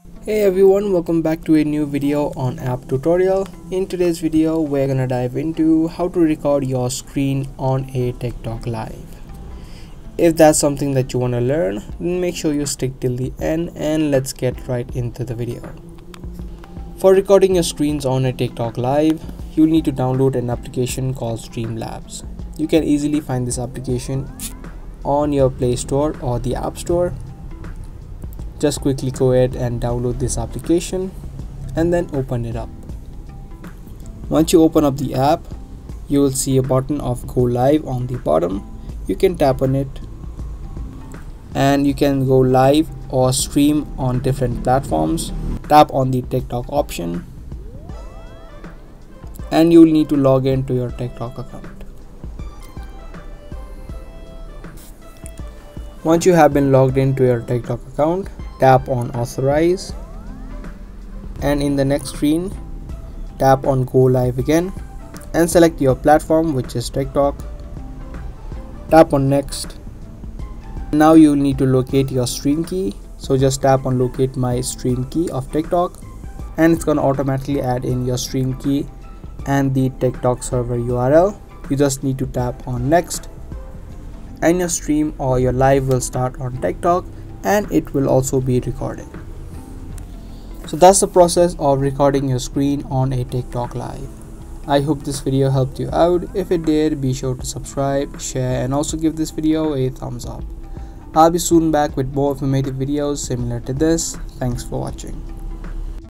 Hey everyone, welcome back to a new video on app tutorial. In today's video we're gonna dive into how to record your screen on a TikTok live. If that's something that you want to learn, then make sure you stick till the end and let's get right into the video. For recording your screens on a TikTok live, you'll need to download an application called Streamlabs. You can easily find this application on your Play Store or the App Store. Just quickly go ahead and download this application and then open it up. Once you open up the app, you will see a button of Go Live on the bottom. You can tap on it and you can go live or stream on different platforms. Tap on the TikTok option and you will need to log in to your TikTok account. Once you have been logged into your TikTok account, tap on Authorize and in the next screen tap on Go Live again and select your platform, which is TikTok. Tap on Next. Now you will need to locate your stream key, so just tap on Locate My Stream Key of TikTok and it's gonna automatically add in your stream key and the TikTok server URL. You just need to tap on Next and your stream or your live will start on TikTok and it will also be recorded. So that's the process of recording your screen on a TikTok live. I hope this video helped you out. If it did, be sure to subscribe, share and also give this video a thumbs up. I'll be soon back with more informative videos similar to this. Thanks for watching.